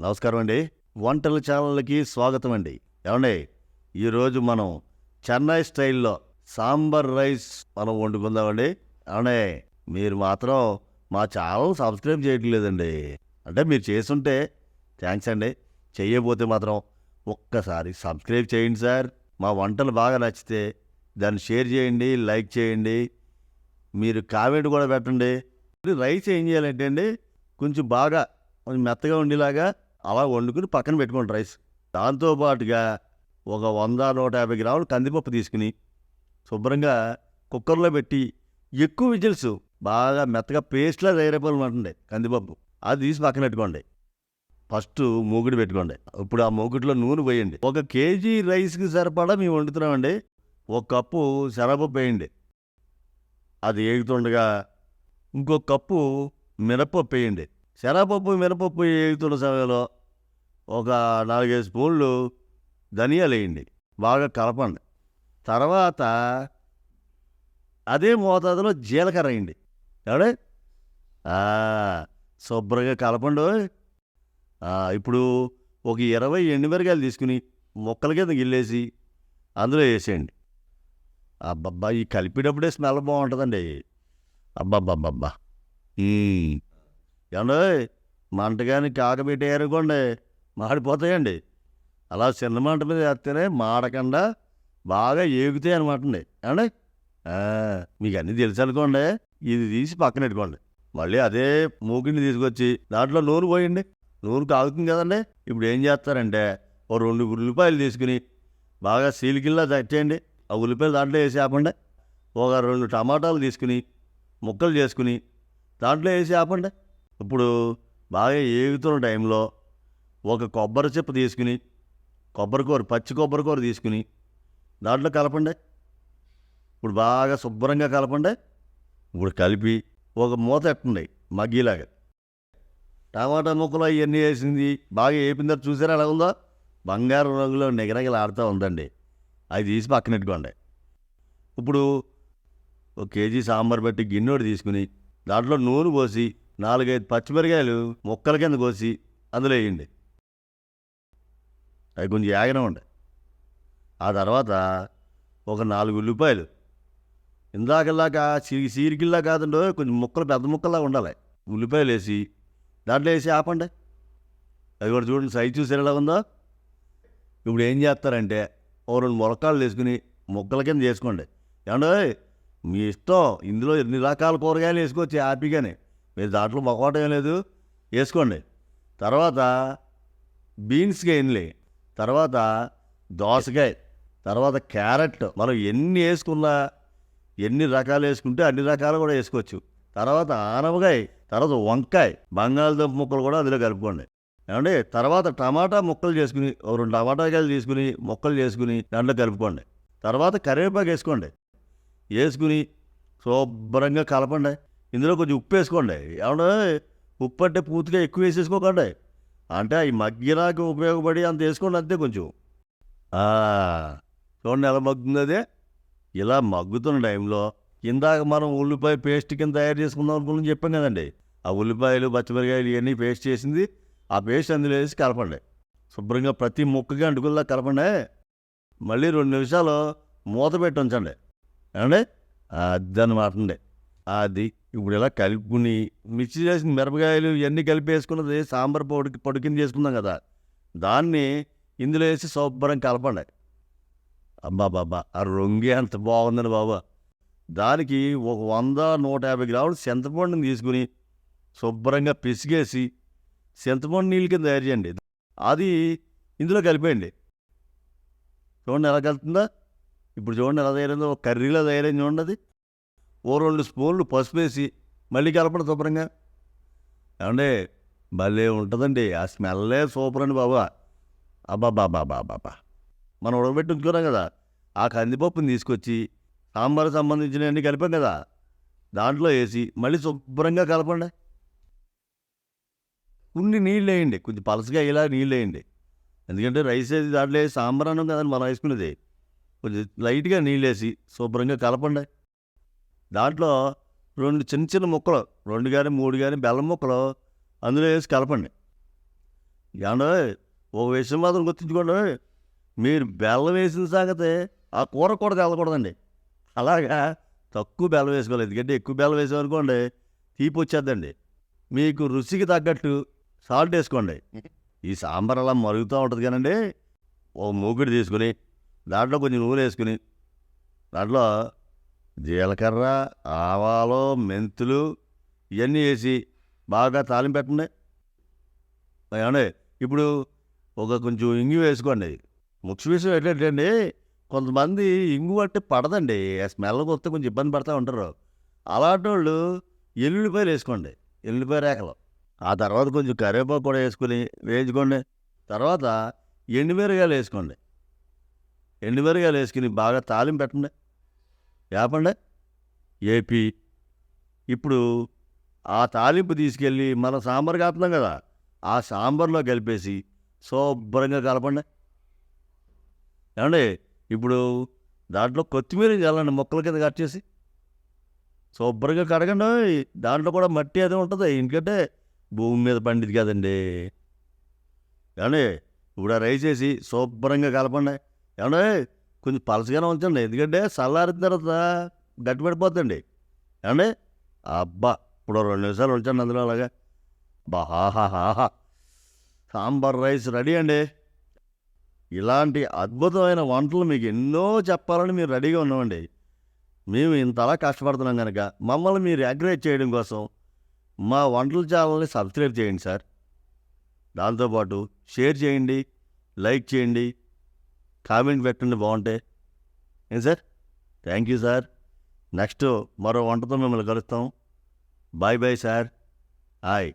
నమస్కారం అండి. వంటల ఛానల్కి స్వాగతం అండి. ఏమండి, ఈరోజు మనం చెన్నై స్టైల్లో సాంబార్ రైస్ మనం వండుకుందామండి. ఏమండి, మీరు మాత్రం మా ఛానల్ సబ్స్క్రైబ్ చేయట్లేదండి. అంటే మీరు చేస్తుంటే థ్యాంక్స్ అండి. చెయ్యకపోతే మాత్రం ఒక్కసారి సబ్స్క్రైబ్ చేయండి సార్. మా వంటలు బాగా నచ్చితే దాన్ని షేర్ చేయండి, లైక్ చేయండి, మీరు కామెంట్ కూడా పెట్టండి. రైస్ ఏం చేయాలంటే అండి, కొంచెం మెత్తగా ఉండేలాగా అలా వండుకుని పక్కన పెట్టుకోండి రైస్. దాంతోపాటుగా ఒక 100-150 గ్రాములు కందిపప్పు తీసుకుని శుభ్రంగా కుక్కర్లో పెట్టి ఎక్కువ విజిల్స్ బాగా మెత్తగా పేస్ట్లా తయారైపోవాలన్నమాట కందిపప్పు. అది తీసి పక్కన పెట్టుకోండి. ఫస్ట్ మూగుడు పెట్టుకోండి. ఇప్పుడు ఆ మూగుడిలో నూనె పోయండి. 1 కేజీ రైస్కి సరిపడా మేము వండుతున్నామండి. 1 కప్పు శనగపప్పు వేయండి. అది ఏగుతుండగా ఇంకో కప్పు మినపప్పు వేయండి. శనగపప్పు మినపప్పు వేగుతున్న సమయంలో ఒక 4-5 స్పూన్లు ధనియాలు వేయండి. బాగా కలపండి. తర్వాత అదే మోతాదులో జీలకర్ర వేయండి. ఏమండి, శుభ్రంగా కలపండి. ఇప్పుడు ఒక 20 ఎండుమిరకాయలు తీసుకుని ముక్కల కింద గిల్లేసి అందులో వేసేయండి. అబ్బబ్బా, ఈ కలిపేటప్పుడే స్మెల్ బాగుంటుందండి. అబ్బబ్బబ్బబ్బా. ఏమండి, మంట కానీ కాకబెట్టేయనుకోండి మాడిపోతాయండి. అలా చిన్న మంట మీద వేస్తేనే మాడకుండా బాగా ఏగుతాయి అనమాట అండి. ఏమండి, మీకు అన్నీ తెలుసు అనుకోండి. ఇది తీసి పక్కన పెట్టుకోండి. మళ్ళీ అదే మూకిని తీసుకొచ్చి దాంట్లో నూనె పోయండి. నూనె కాగుతుంది కదండి. ఇప్పుడు ఏం చేస్తారంటే ఓ 2 ఉల్లిపాయలు తీసుకుని బాగా సీలికిల్లా చేయండి. ఆ ఉల్లిపాయలు దాంట్లో వేసి ఆపండి. ఒక 2 టమాటాలు తీసుకుని ముక్కలు చేసుకుని దాంట్లో వేసి ఆపండి. ఇప్పుడు బాగా ఏగుతున్న టైంలో ఒక కొబ్బరి చిప్ప తీసుకుని పచ్చి కొబ్బరికూర తీసుకుని దాంట్లో కలపండి. ఇప్పుడు బాగా శుభ్రంగా కలపండి. ఇప్పుడు కలిపి ఒక మూత ఎట్టండి మగ్గీలాగా. టమాటా ముక్కలు అవన్నీ వేసింది బాగా వేపిన తర్వాత చూసారా ఎలా ఉందో, బంగారు రంగులో నిగనగలాడుతూ ఉందండి. అది తీసి పక్కన పెట్టుకోండి. ఇప్పుడు 1 కేజీ సాంబార్ పెట్టి గిన్నెడు తీసుకుని దాంట్లో నూనె పోసి 4-5 పచ్చిమిరకాయలు ముక్కల కింద కోసి అందులో వేయండి. అవి కొంచెం ఏగనివ్వండి. ఆ తర్వాత ఒక 4 ఉల్లిపాయలు ఇందాకలాగా సీరికిల్లా కాదండో, కొంచెం ముక్కలు పెద్ద ముక్కల్లా ఉండాలి. ఉల్లిపాయలు వేసి దాంట్లో వేసి ఆపండి. అది కూడా చూడండి, సైజు చూసారు ఎలా ఉందో. ఇప్పుడు ఏం చేస్తారంటే ఓ 2 ములక్కాళ్ళు వేసుకుని ముక్కల కింద చేసుకోండి. ఏమండో, మీ ఇష్టం, ఇందులో ఎన్ని రకాల కూరగాయలు వేసుకోవచ్చు హ్యాపీగానే. మీరు దాంట్లో మొక్కటం ఏం లేదు, వేసుకోండి. తర్వాత బీన్స్గా ఎన్ని, తర్వాత దోసకాయ, తర్వాత క్యారెట్, మనం ఎన్ని వేసుకున్నా ఎన్ని రకాలు వేసుకుంటే అన్ని రకాలు కూడా వేసుకోవచ్చు. తర్వాత ఆనపకాయ, తర్వాత వంకాయ, బంగాళదుంప ముక్కలు కూడా అందులో కలుపుకోండి. ఏమండి, తర్వాత టమాటా ముక్కలు చేసుకుని 2 టమాటాకాయలు తీసుకుని ముక్కలు చేసుకుని దాంట్లో కలుపుకోండి. తర్వాత కరివేపాకు వేసుకోండి. వేసుకుని శుభ్రంగా కలపండి. ఇందులో కొంచెం ఉప్పు వేసుకోండి. ఏమన్నా, ఉప్పు అంటే పూర్తిగా ఎక్కువ వేసేసుకోకండి. అంటే అవి మగ్గిరాకి ఉపయోగపడి అంత వేసుకోండి అంతే. కొంచెం చూడండి ఎలా మగ్గుతుంది. అదే ఇలా మగ్గుతున్న టైంలో ఇందాక మనం ఉల్లిపాయ పేస్ట్ కింద తయారు చేసుకుందాం అనుకుని చెప్పాం కదండి. ఆ ఉల్లిపాయలు పచ్చిమిరకాయలు ఇవన్నీ పేస్ట్ చేసింది ఆ పేస్ట్ అందులో వేసి కలపండి. శుభ్రంగా ప్రతి ముక్కగా అంటుకుల్లా కలపండి. మళ్ళీ 2 నిమిషాలు మూత పెట్టి ఉంచండి. ఏమండి, అది అనమాట అండి. అది ఇప్పుడు ఇలా కలుపుకుని మిక్సీ చేసిన మిరపకాయలు ఇవన్నీ కలిపి వేసుకున్నది సాంబార్ పొడి కింద చేసుకుందాం కదా, దాన్ని ఇందులో వేసి శుభ్రం కలపండి. అబ్బాబాబా, ఆ రొంగి అంత బాగుందండి బాబా. దానికి ఒక 100-150 గ్రాములు చింతపండుని తీసుకుని శుభ్రంగా పిసిగేసి చింతపండు నీళ్ళ కింద తయారు చేయండి. అది ఇందులో కలిపేయండి. చూడండి ఎలా కలుపుతుందా. ఇప్పుడు చూడండి ఎలా తయారైందో, ఒక కర్రీలో తయారైంది చూడండి. అది ఓ 2 స్పూన్లు పసుపు వేసి మళ్ళీ కలపండి శుభ్రంగా. ఏమంటే భలే ఉంటుందండి. ఆ స్మెల్లే సూపర్ అండి బాబా. అబ్బాబాబాబాబా, మనం ఉడకబెట్టి ఉంచుకున్నాం కదా, ఆ కందిపప్పుని తీసుకొచ్చి సాంబార్ సంబంధించినవన్నీ కలిపాం కదా, దాంట్లో వేసి మళ్ళీ శుభ్రంగా కలపండి. కొన్ని నీళ్ళు వేయండి, కొంచెం పలసగా ఇలా నీళ్ళు వేయండి. ఎందుకంటే రైస్ వేసి దాంట్లో వేసి సాంబార్ అన్నం కదండి మనం వేసుకునేది. కొంచెం లైట్గా నీళ్ళు వేసి శుభ్రంగా కలపండి. దాంట్లో 2 చిన్న చిన్న ముక్కలు, 2 కానీ 3 కానీ బెల్లం ముక్కలు అందులో వేసి కలపండి. ఏమండో ఒక విషయం మాత్రం గుర్తుంచుకోండి, మీరు బెల్లం వేసిన సంగతి ఆ కూర కూడా తెలకూడదండి. అలాగా తక్కువ బెల్లం వేసుకోవాలి, ఎందుకంటే ఎక్కువ బెల్లం వేసామనుకోండి తీపి వచ్చేద్దండి. మీకు రుచికి తగ్గట్టు సాల్ట్ వేసుకోండి. ఈ సాంబార్ అలా మరుగుతూ ఉంటుంది కానండి, ఓ మూకుడు తీసుకుని దాంట్లో కొంచెం నూనె వేసుకుని దాంట్లో జీలకర్ర, ఆవాలు, మెంతులు ఇవన్నీ వేసి బాగా తాలింపు పెట్టండి. ఏమండి ఇప్పుడు ఒక కొంచెం ఇంగు వేసుకోండి. ముఖ్య విషయం ఏంటంటే అండి, కొంతమంది ఇంగు అంటే పడదండి, ఆ స్మెల్కి వస్తే కొంచెం ఇబ్బంది పడతా ఉంటారు. అలాంటి వాళ్ళు ఎల్లుల్లిపాయలు వేసుకోండి, ఎల్లుల్లిపాయ రేఖలు. ఆ తర్వాత కొంచెం కరివేపాకు కూడా వేసుకుని వేయించుకోండి. తర్వాత ఎండుమిరగాయలు వేసుకోండి. ఎండుమిరగాయలు వేసుకుని బాగా తాలింపు పెట్టండి, వేపండి, ఏపి ఇప్పుడు ఆ తాలింపు తీసుకెళ్ళి మనం సాంబార్ కాపుతాం కదా, ఆ సాంబార్లో కలిపేసి శుభ్రంగా కలపండి. ఏమండి ఇప్పుడు దాంట్లో కొత్తిమీర చల్లండి, ముక్కల కింద కట్ చేసి శుభ్రంగా కడగండి. దాంట్లో కూడా మట్టి అది ఉంటుంది, ఎందుకంటే భూమి మీద పండిది కదండి. ఏమండి ఇప్పుడు ఆ రైస్ వేసి శుభ్రంగా కలపండి. ఏమండి కొంచెం పలసగానే ఉంచండి, ఎందుకంటే చల్లారిన తర్వాత గట్టి పడిపోతుందండి. ఏమండి అబ్బా ఇప్పుడు 2 నిమిషాలు ఉంచండి అందులో అలాగా. బాహాహాహా, సాంబార్ రైస్ రెడీ అండి. ఇలాంటి అద్భుతమైన వంటలు మీకు ఎన్నో చెప్పాలని మీరు రెడీగా ఉన్నామండి. మేము ఇంతలా కష్టపడుతున్నాం కనుక మమ్మల్ని మీరు ఎంకరేజ్ చేయడం కోసం మా వంటల ఛానల్ని సబ్స్క్రైబ్ చేయండి సార్. దాంతోపాటు షేర్ చేయండి, లైక్ చేయండి, కామెంట్ పెట్టండి బాగుంటే. ఏం sir? Thank you sir. Next మరో వంటతో మిమ్మల్ని కలుస్తాం. Bye bye sir. హాయ్.